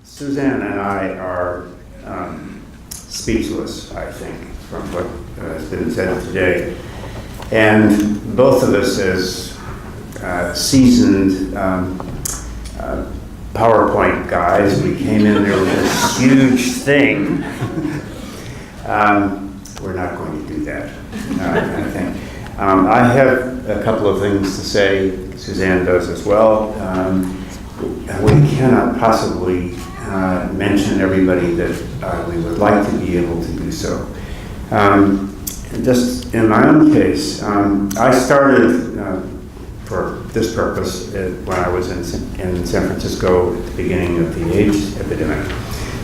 Suzanne and I are speechless, I think, from what has been said today. And both of us as seasoned PowerPoint guys, we came in there with this huge thing. We're not going to do that, I think. I have a couple of things to say. Suzanne does as well. We cannot possibly mention everybody that we would like to be able to do so. Just in my own case, I started for this purpose when I was in San Francisco at the beginning of the AIDS epidemic.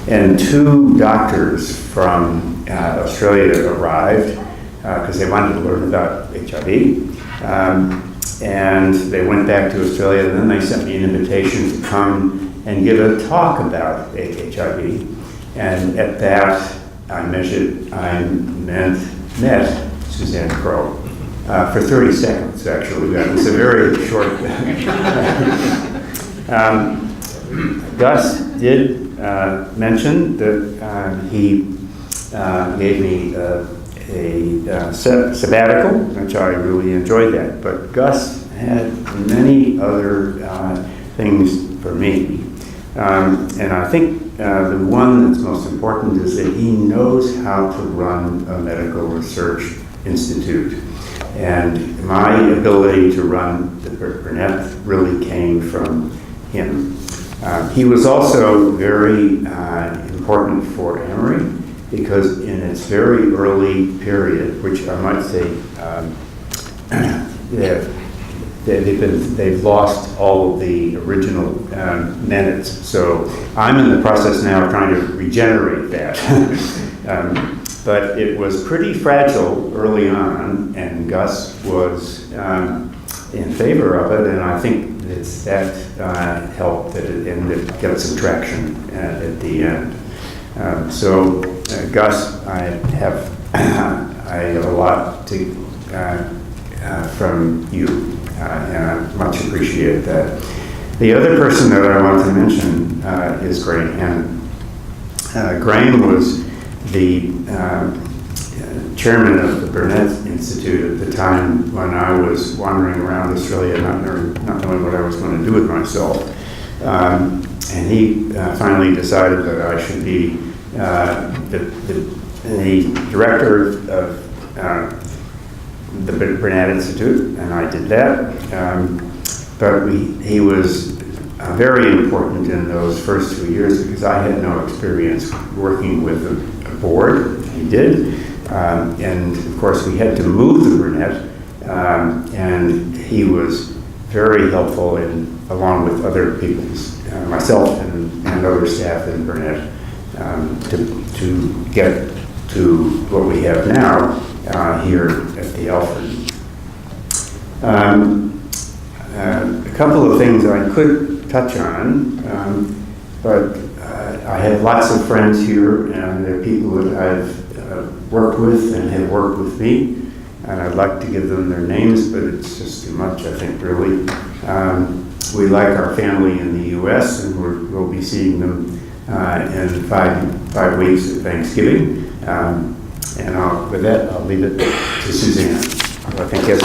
And two doctors from Australia arrived because they wanted to learn about HIV. And they went back to Australia, and then they sent me an invitation to come and give a talk about HIV. And at that, I met Suzanne Crowe for 30 seconds, actually. That was a very short. Gus did mention that he gave me a sabbatical, which I really enjoyed that. But Gus had many other things for me. And I think the one that's most important is that he knows how to run a medical research institute. And my ability to run the Burnet really came from him. He was also very important for Emory because in its very early period, which I might say they've lost all of the original minutes. So I'm in the process now of trying to regenerate that. But it was pretty fragile early on, and Gus was in favor of it, and I think that helped that it ended up getting some traction at the end. So Gus, I have a lot to from you, and I much appreciate that. The other person that I want to mention is Graham Hannon. Graham was the chairman of the Burnet Institute at the time when I was wandering around Australia, not knowing what I was going to do with myself. And he finally decided that I should be the director of the Burnet Institute, and I did that. But he was very important in those first 2 years because I had no experience working with a board. He did. And of course, we had to move the Burnet, and he was very helpful along with other people's, myself and other staff in Burnet, to get to what we have now here at the Alfred. A couple of things I could touch on, but I have lots of friends here, and they're people that I've worked with and have worked with me, and I'd like to give them their names, but it's just too much, I think, really. We like our family in the U.S., and we'll be seeing them in five weeks at Thanksgiving. And with that, I'll leave it to Suzanne, who I think has